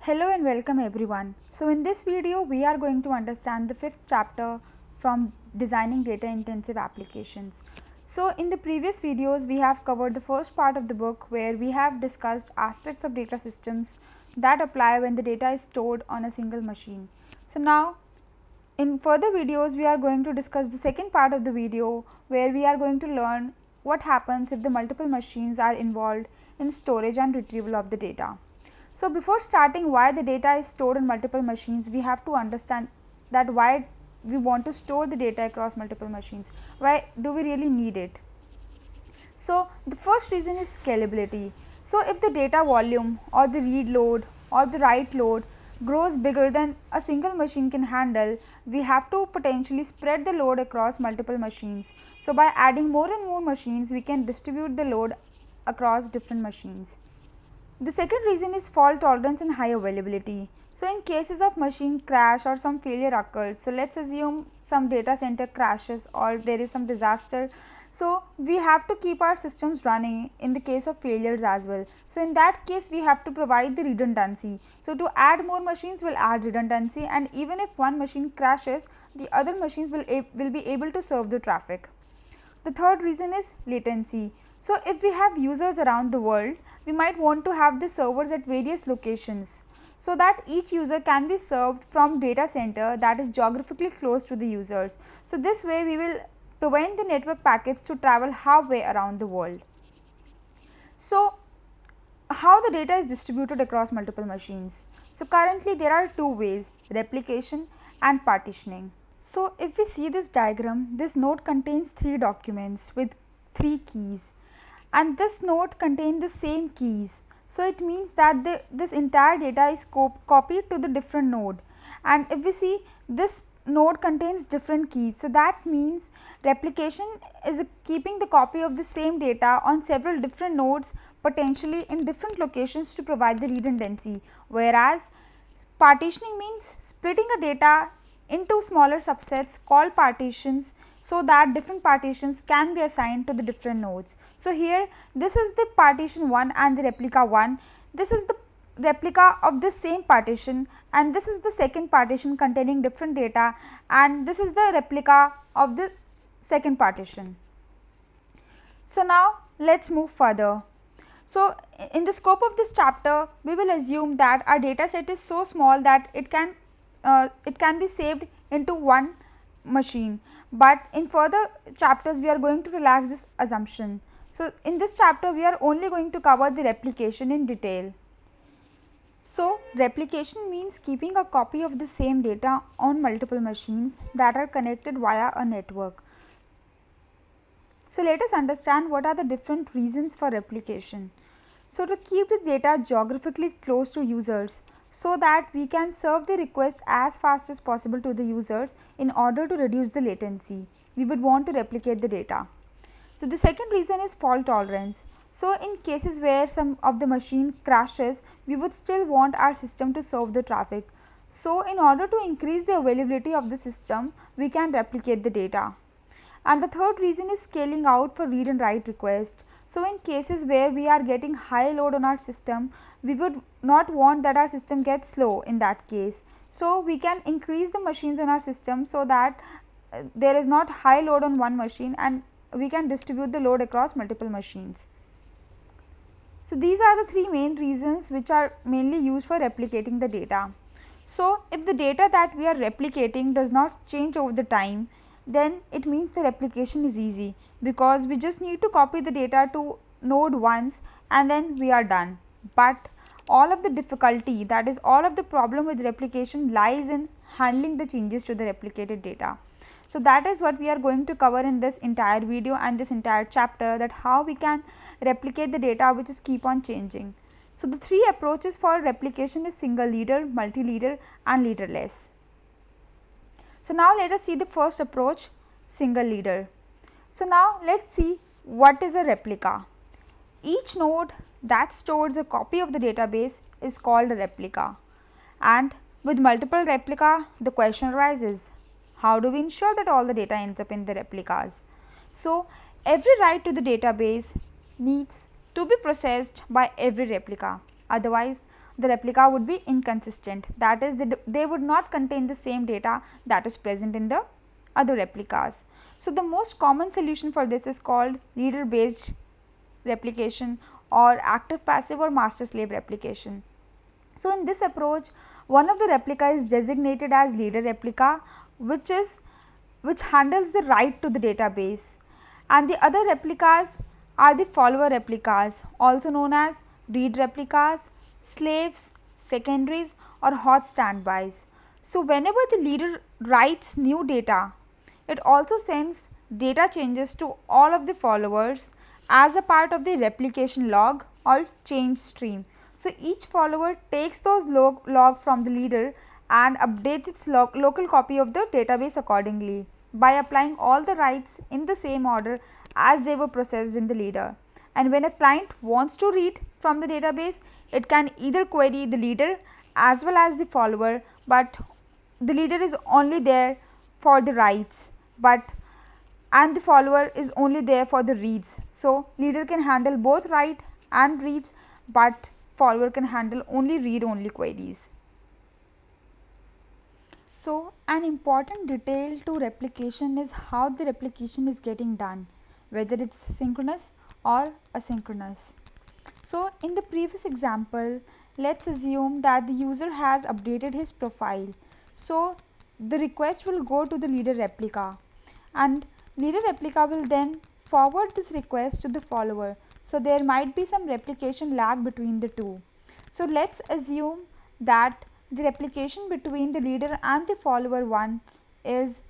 Hello and welcome everyone. So in this video we are going to understand the fifth chapter from designing data intensive applications. So in the previous videos we have covered the first part of the book where we have discussed aspects of data systems that apply when the data is stored on a single machine. So now in further videos we are going to discuss the second part of the video where we are going to learn what happens if the multiple machines are involved in storage and retrieval of the data. So before starting why the data is stored on multiple machines, we have to understand that why we want to store the data across multiple machines, why do we really need it. So the first reason is scalability. So if the data volume or the read load or the write load grows bigger than a single machine can handle, we have to potentially spread the load across multiple machines. So by adding more and more machines, we can distribute the load across different machines. The second reason is fault tolerance and high availability. So in cases of machine crash or some failure occurs, so let's assume some data center crashes or there is some disaster. So we have to keep our systems running in the case of failures as well. So in that case we have to provide the redundancy. So to add more machines will add redundancy, and even if one machine crashes, the other machines will be able to serve the traffic. The third reason is latency. So if we have users around the world, we might want to have the servers at various locations so that each user can be served from data center that is geographically close to the users. So this way we will prevent the network packets to travel halfway around the world. So how the data is distributed across multiple machines? So currently there are two ways, replication and partitioning. So if we see this diagram, this node contains three documents with three keys, and this node contains the same keys. So it means that this entire data is copied to the different node, and if we see this node contains different keys, so that means replication is keeping the copy of the same data on several different nodes, potentially in different locations, to provide the redundancy, whereas partitioning means splitting a data into smaller subsets called partitions so that different partitions can be assigned to the different nodes. So here this is the partition 1 and the replica 1, this is the replica of this same partition, and this is the second partition containing different data, and this is the replica of the second partition. So now let us move further. So in the scope of this chapter, we will assume that our data set is so small that it can be saved into one machine, but in further chapters we are going to relax this assumption. So in this chapter we are only going to cover the replication in detail. So replication means keeping a copy of the same data on multiple machines that are connected via a network. So let us understand what are the different reasons for replication. So to keep the data geographically close to users so that we can serve the request as fast as possible to the users in order to reduce the latency, we would want to replicate the data. So the second reason is fault tolerance. So in cases where some of the machine crashes, we would still want our system to serve the traffic. So in order to increase the availability of the system, we can replicate the data. And the third reason is scaling out for read and write request. So in cases where we are getting high load on our system, we would not want that our system gets slow in that case. So we can increase the machines on our system so that there is not high load on one machine, and we can distribute the load across multiple machines. So these are the three main reasons which are mainly used for replicating the data. So if the data that we are replicating does not change over the time, then it means the replication is easy, because we just need to copy the data to node once and then we are done. But all of the difficulty, that is all of the problem with replication, lies in handling the changes to the replicated data. So that is what we are going to cover in this entire video and this entire chapter, that how we can replicate the data which is keep on changing. So the three approaches for replication is single leader, multi-leader and leaderless. So now let us see the first approach, single leader. So now let us see what is a replica. Each node that stores a copy of the database is called a replica, and with multiple replica the question arises, how do we ensure that all the data ends up in the replicas? So every write to the database needs to be processed by every replica, otherwise the replica would be inconsistent, that is they would not contain the same data that is present in the other replicas. So, the most common solution for this is called leader based replication or active passive or master slave replication. So, in this approach, one of the replica is designated as leader replica, which handles the write to the database, and the other replicas are the follower replicas, also known as read replicas, slaves, secondaries or hot standbys. So, whenever the leader writes new data, it also sends data changes to all of the followers as a part of the replication log or change stream. So, each follower takes those log from the leader and updates its local copy of the database accordingly by applying all the writes in the same order as they were processed in the leader. And when a client wants to read from the database, it can either query the leader as well as the follower, but the leader is only there for the writes, and the follower is only there for the reads. So, leader can handle both write and reads, but follower can handle only read only queries. So, an important detail to replication is how the replication is getting done, whether it is synchronous or asynchronous. So, in the previous example, let us assume that the user has updated his profile. So, the request will go to the leader replica, and leader replica will then forward this request to the follower. So, there might be some replication lag between the two. So, let us assume that the replication between the leader and the follower 1 is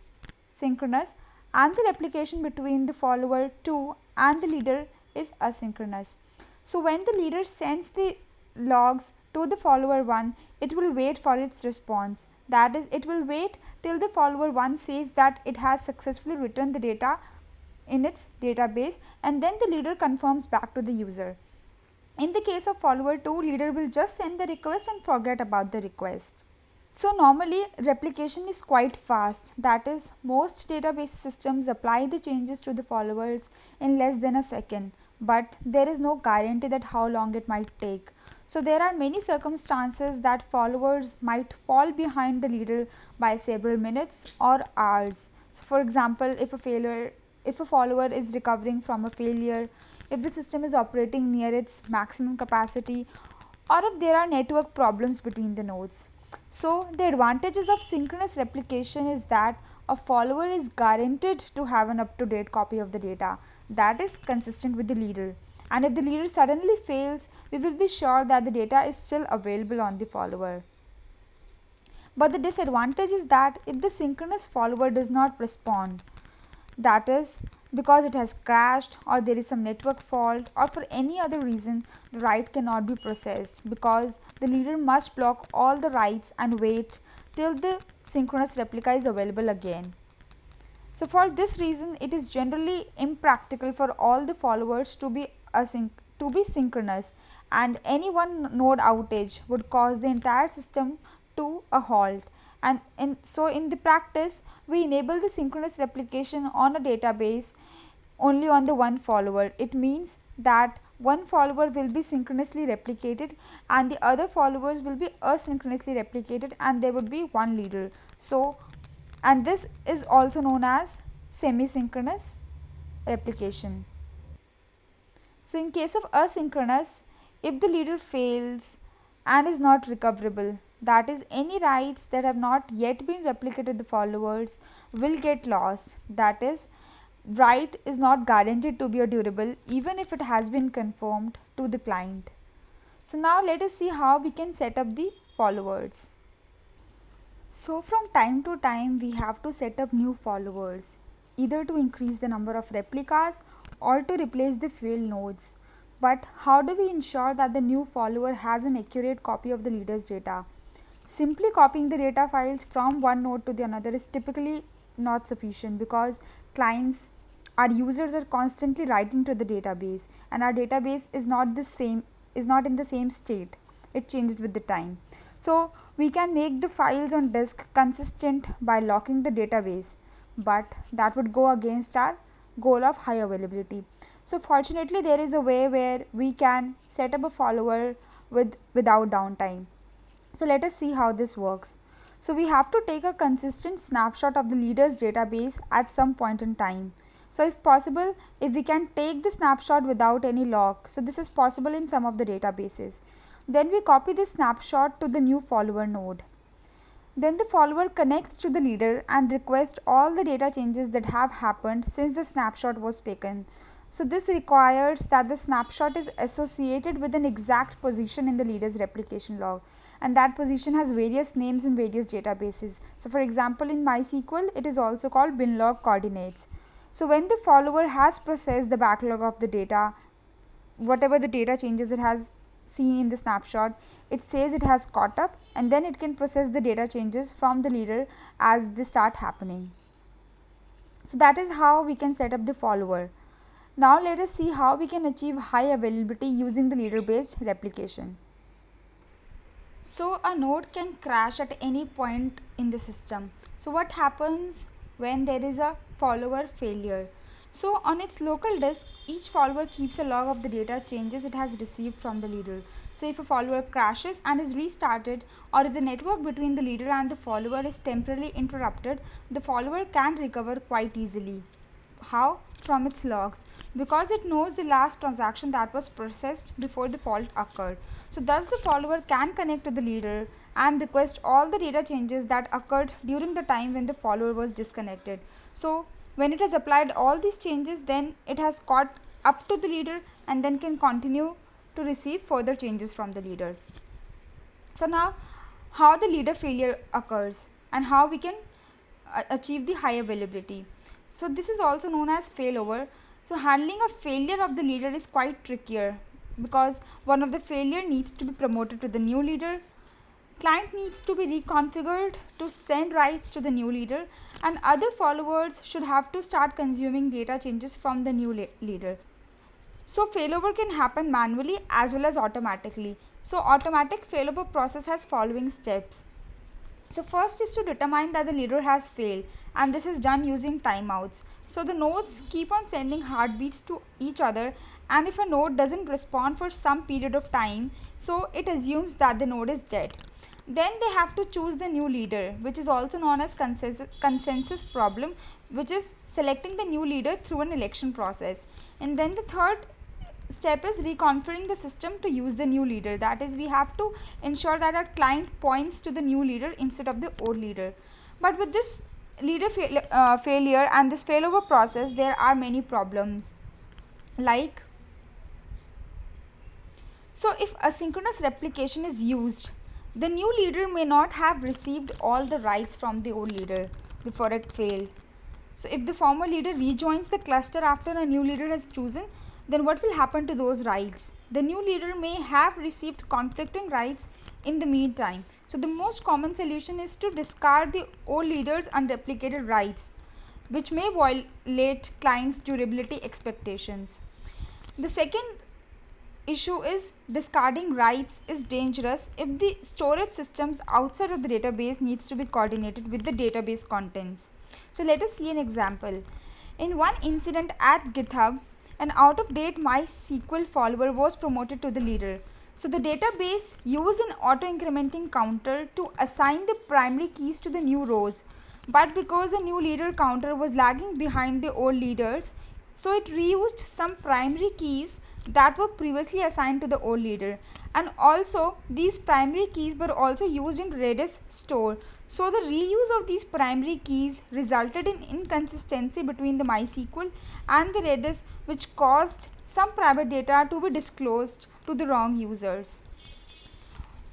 synchronous, and the replication between the follower 2 and the leader is asynchronous. So, when the leader sends the logs to the follower 1, it will wait for its response. That is, it will wait till the follower 1 says that it has successfully written the data in its database, and then the leader confirms back to the user. In the case of follower 2, leader will just send the request and forget about the request. So, normally replication is quite fast, that is, most database systems apply the changes to the followers in less than a second, but there is no guarantee that how long it might take. So, there are many circumstances that followers might fall behind the leader by several minutes or hours. So, for example, if a follower is recovering from a failure, if the system is operating near its maximum capacity, or if there are network problems between the nodes. So, the advantages of synchronous replication is that a follower is guaranteed to have an up-to-date copy of the data that is consistent with the leader, and if the leader suddenly fails, we will be sure that the data is still available on the follower. But the disadvantage is that if the synchronous follower does not respond, that is, because it has crashed or there is some network fault or for any other reason, the write cannot be processed because the leader must block all the writes and wait till the synchronous replica is available again. So, for this reason, it is generally impractical for all the followers to be synchronous, and any one node outage would cause the entire system to a halt. And in the practice, we enable the synchronous replication on a database only on the one follower. It means that one follower will be synchronously replicated and the other followers will be asynchronously replicated, and there would be one leader. So, and this is also known as semi-synchronous replication. So, in case of asynchronous, if the leader fails and is not recoverable, that is, any writes that have not yet been replicated to the followers will get lost. That is, write is not guaranteed to be a durable even if it has been confirmed to the client. So, now let us see how we can set up the followers. So, from time to time we have to set up new followers, either to increase the number of replicas or to replace the failed nodes. But how do we ensure that the new follower has an accurate copy of the leader's data? Simply copying the data files from one node to the another is typically not sufficient, because clients, our users, are constantly writing to the database, and our database is not in the same state. It changes with the time. So, we can make the files on disk consistent by locking the database, but that would go against our goal of high availability. So, fortunately, there is a way where we can set up a follower without downtime. So let us see how this works. So we have to take a consistent snapshot of the leaders database at some point in time. So if possible, if we can take the snapshot without any lock, so this is possible in some of the databases. Then we copy this snapshot to the new follower node. Then the follower connects to the leader and requests all the data changes that have happened since the snapshot was taken. So this requires that the snapshot is associated with an exact position in the leader's replication log, and that position has various names in various databases. So for example, in MySQL it is also called binlog coordinates. So when the follower has processed the backlog of the data, whatever the data changes it has seen in the snapshot, it says it has caught up, and then it can process the data changes from the leader as they start happening. So that is how we can set up the follower. Now let us see how we can achieve high availability using the leader based replication. So a node can crash at any point in the system. So what happens when there is a follower failure? So on its local disk, each follower keeps a log of the data changes it has received from the leader. So if a follower crashes and is restarted, or if the network between the leader and the follower is temporarily interrupted, the follower can recover quite easily. How? From its logs, because it knows the last transaction that was processed before the fault occurred. So thus the follower can connect to the leader and request all the data changes that occurred during the time when the follower was disconnected. So when it has applied all these changes, then it has caught up to the leader and then can continue to receive further changes from the leader. So now how the leader failure occurs and how we can achieve the high availability. So this is also known as failover. So handling a failure of the leader is quite trickier, because one of the failure needs to be promoted to the new leader, client needs to be reconfigured to send writes to the new leader, and other followers should have to start consuming data changes from the new leader. So failover can happen manually as well as automatically. So automatic failover process has following steps. So first is to determine that the leader has failed, and this is done using timeouts. So the nodes keep on sending heartbeats to each other, and if a node doesn't respond for some period of time, so it assumes that the node is dead. Then they have to choose the new leader, which is also known as consensus problem, which is selecting the new leader through an election process. And then the third step is reconfiguring the system to use the new leader. That is, we have to ensure that our client points to the new leader instead of the old leader. But with this leader failure and this failover process, there are many problems. Like, so if asynchronous replication is used, the new leader may not have received all the writes from the old leader before it failed. So if the former leader rejoins the cluster after a new leader has chosen, then what will happen to those writes? The new leader may have received conflicting writes in the meantime. So the most common solution is to discard the old leader's unreplicated writes, which may violate client's durability expectations. The second issue is discarding writes is dangerous if the storage systems outside of the database needs to be coordinated with the database contents. So let us see an example. In one incident at GitHub, an out-of-date MySQL follower was promoted to the leader. So the database used an auto-incrementing counter to assign the primary keys to the new rows. But because the new leader counter was lagging behind the old leaders, so it reused some primary keys that were previously assigned to the old leader. And also these primary keys were also used in Redis store. So the reuse of these primary keys resulted in inconsistency between the MySQL and the Redis, which caused some private data to be disclosed to the wrong users.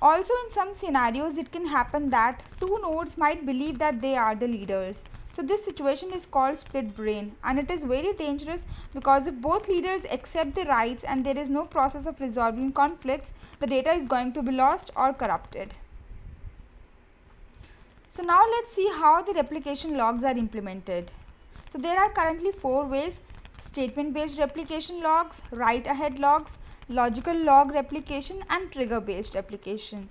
Also, in some scenarios, it can happen that two nodes might believe that they are the leaders. So this situation is called split brain, and it is very dangerous because if both leaders accept the rights and there is no process of resolving conflicts, the data is going to be lost or corrupted. So now let's see how the replication logs are implemented. So there are currently 4 ways: statement based replication logs, write ahead logs, logical log replication, and trigger based replication.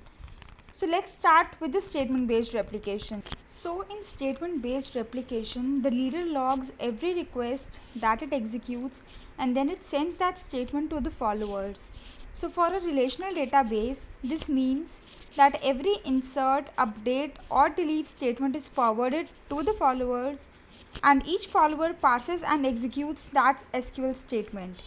So let's start with the statement based replication. So in statement based replication, the leader logs every request that it executes, and then it sends that statement to the followers. So for a relational database, this means that every insert, update or delete statement is forwarded to the followers, and each follower parses and executes that SQL statement.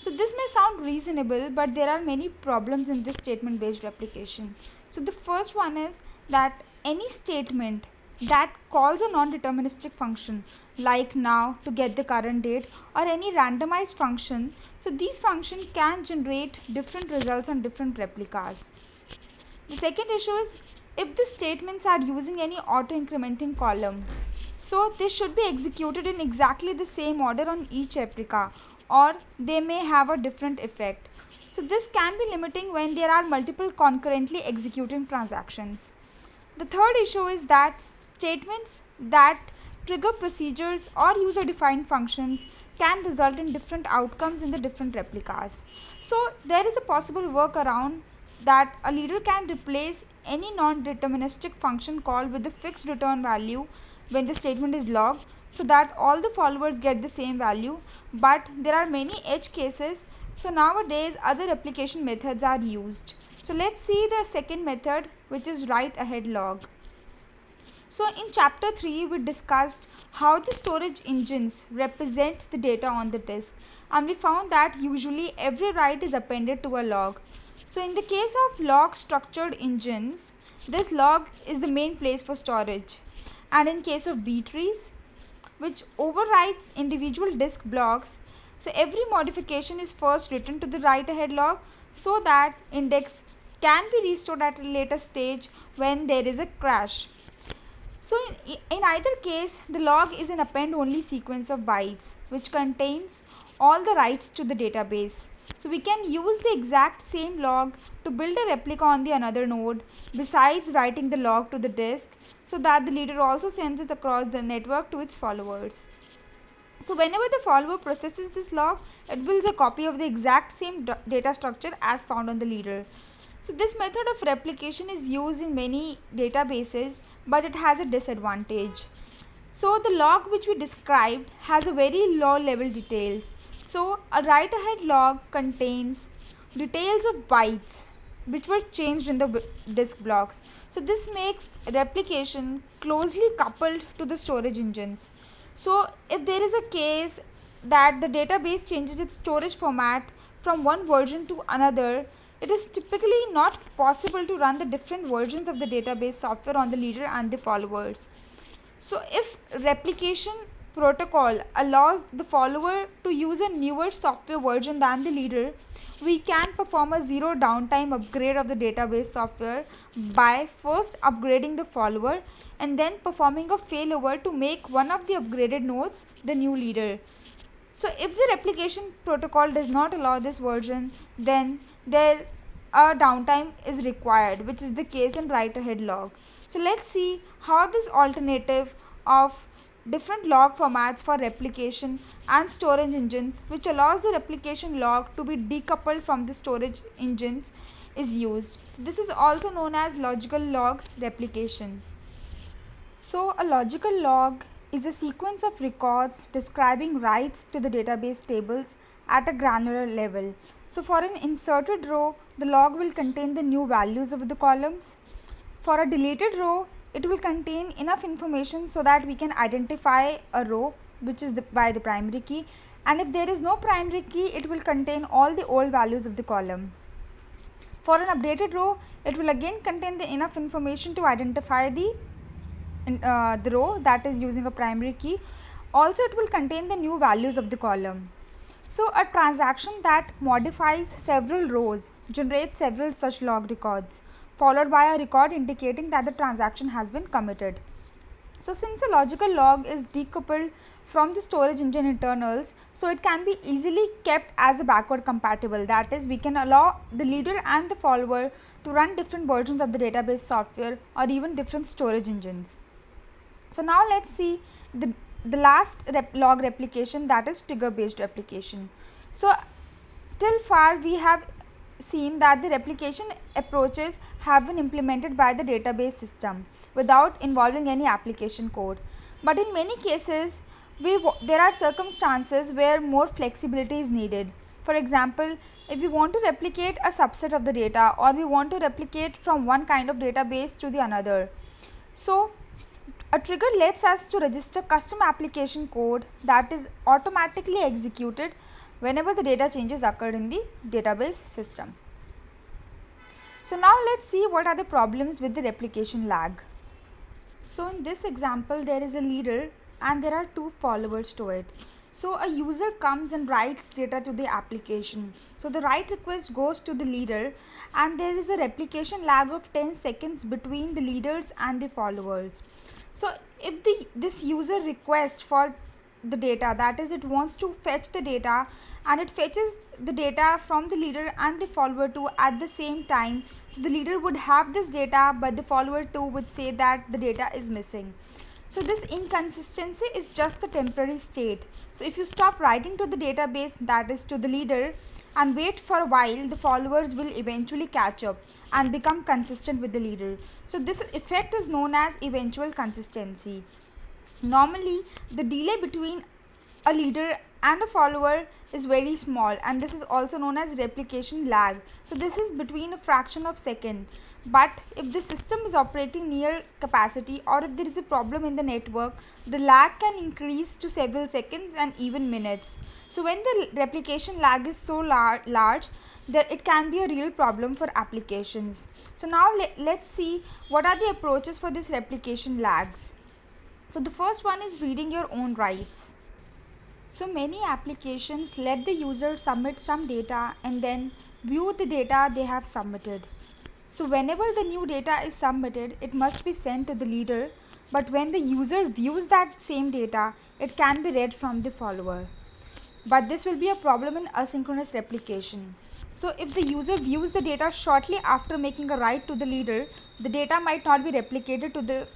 So this may sound reasonable, but there are many problems in this statement based replication. So the first one is that any statement that calls a non-deterministic function like now to get the current date or any randomized function, so these functions can generate different results on different replicas. The second issue is if the statements are using any auto-incrementing column, so they should be executed in exactly the same order on each replica, or they may have a different effect. So this can be limiting when there are multiple concurrently executing transactions. The third issue is that statements that trigger procedures or user defined functions can result in different outcomes in the different replicas. So there is a possible workaround that a leader can replace any non-deterministic function call with a fixed return value when the statement is logged, so that all the followers get the same value, but there are many edge cases. So nowadays other replication methods are used. So let's see the second method, which is write ahead log. So in chapter 3 we discussed how the storage engines represent the data on the disk, and we found that usually every write is appended to a log. So in the case of log structured engines, this log is the main place for storage, and in case of B trees, which overwrites individual disk blocks, so every modification is first written to the write ahead log so that index can be restored at a later stage when there is a crash. So in either case, the log is an append only sequence of bytes which contains all the writes to the database. So we can use the exact same log to build a replica on the another node besides writing the log to the disk, so that the leader also sends it across the network to its followers. So whenever the follower processes this log, it builds a copy of the exact same data structure as found on the leader. So this method of replication is used in many databases, but it has a disadvantage. So the log which we described has a very low level details. So a write ahead log contains details of bytes which were changed in the disk blocks. So this makes replication closely coupled to the storage engines. So if there is a case that the database changes its storage format from one version to another, it is typically not possible to run the different versions of the database software on the leader and the followers. So if replication protocol allows the follower to use a newer software version than the leader, we can perform a zero downtime upgrade of the database software by first upgrading the follower and then performing a failover to make one of the upgraded nodes the new leader. So if the replication protocol does not allow this version, then there a downtime is required, which is the case in write ahead log. So let's see how this alternative of different log formats for replication and storage engines, which allows the replication log to be decoupled from the storage engines, is used. So this is also known as logical log replication. So a logical log is a sequence of records describing writes to the database tables at a granular level. So for an inserted row, the log will contain the new values of the columns. For a deleted row, it will contain enough information so that we can identify a row which is by the primary key, and if there is no primary key, it will contain all the old values of the column. For an updated row, it will again contain the enough information to identify the row that is using a primary key. Also, it will contain the new values of the column. So a transaction that modifies several rows generates several such log records, followed by a record indicating that the transaction has been committed. So since a logical log is decoupled from the storage engine internals, so it can be easily kept as a backward compatible. That is, we can allow the leader and the follower to run different versions of the database software or even different storage engines. So now let's see the last log replication, that is trigger based replication. So till far we have seen that the replication approaches have been implemented by the database system without involving any application code. But in many cases, there are circumstances where more flexibility is needed. For example, if we want to replicate a subset of the data, or we want to replicate from one kind of database to the another. So a trigger lets us to register custom application code that is automatically executed whenever the data changes occurred in the database system. So now let's see what are the problems with the replication lag. So in this example, there is a leader and there are two followers to it. So a user comes and writes data to the application. So the write request goes to the leader, and there is a replication lag of 10 seconds between the leaders and the followers. So if this user requests for the data, that is, it wants to fetch the data, and it fetches the data from the leader and the follower too at the same time. So the leader would have this data, but the follower too would say that the data is missing. So this inconsistency is just a temporary state. So if you stop writing to the database, that is to the leader, and wait for a while, the followers will eventually catch up and become consistent with the leader. So this effect is known as eventual consistency. Normally, the delay between a leader and a follower is very small, and this is also known as replication lag. So this is between a fraction of second. But if the system is operating near capacity, or if there is a problem in the network, the lag can increase to several seconds and even minutes. So when the replication lag is so large, that it can be a real problem for applications. So now let's see what are the approaches for this replication lags. So the first one is reading your own writes. So many applications let the user submit some data and then view the data they have submitted. So whenever the new data is submitted, it must be sent to the leader, but when the user views that same data, it can be read from the follower. But this will be a problem in asynchronous replication. So if the user views the data shortly after making a write to the leader, the data might not be replicated to the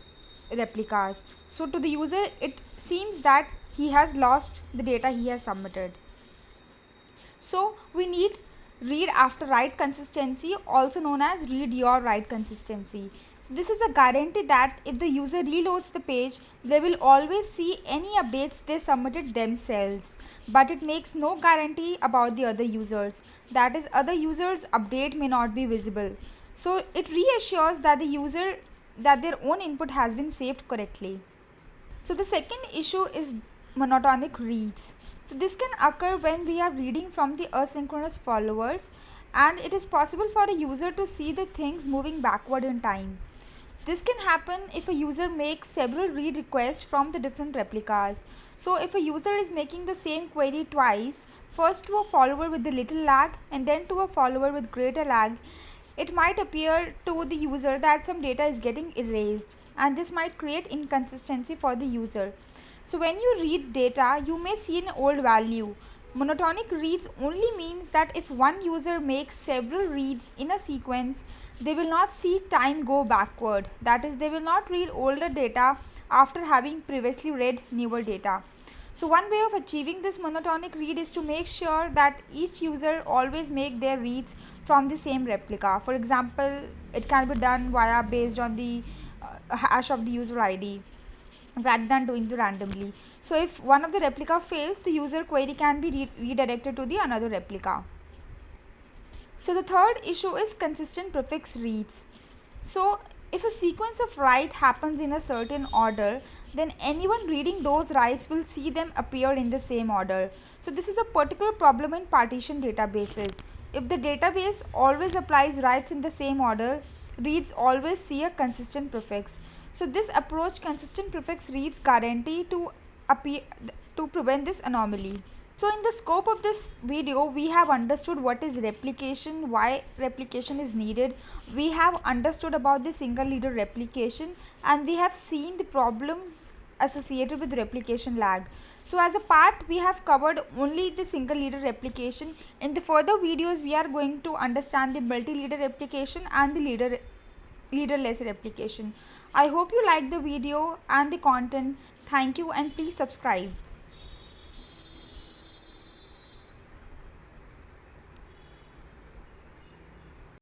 replicas. So to the user, it seems that he has lost the data he has submitted. So we need read after write consistency, also known as read your write consistency. So this is a guarantee that if the user reloads the page, they will always see any updates they submitted themselves, but it makes no guarantee about the other users. That is, other users' update may not be visible. So it reassures that the user that their own input has been saved correctly. So the second issue is monotonic reads. So this can occur when we are reading from the asynchronous followers, and it is possible for a user to see the things moving backward in time. This can happen if a user makes several read requests from the different replicas. So if a user is making the same query twice, first to a follower with the little lag and then to a follower with greater lag, it might appear to the user that some data is getting erased, and this might create inconsistency for the user. So when you read data, you may see an old value. Monotonic reads only means that if one user makes several reads in a sequence, they will not see time go backward. That is, they will not read older data after having previously read newer data. So one way of achieving this monotonic read is to make sure that each user always make their reads from the same replica. For example, it can be done based on the hash of the user ID, rather than doing the randomly. So if one of the replica fails, the user query can be redirected to the another replica. So the third issue is consistent prefix reads. So if a sequence of write happens in a certain order, then anyone reading those writes will see them appear in the same order. So this is a particular problem in partition databases. If the database always applies writes in the same order, reads always see a consistent prefix. So this approach, consistent prefix reads, guarantee to prevent this anomaly. So in the scope of this video, we have understood what is replication, why replication is needed. We have understood about the single leader replication, and we have seen the problems associated with replication lag. So as a part, we have covered only the single leader replication. In the further videos, we are going to understand the multi-leader replication and the leaderless replication. I hope you like the video and the content. Thank you, and please subscribe.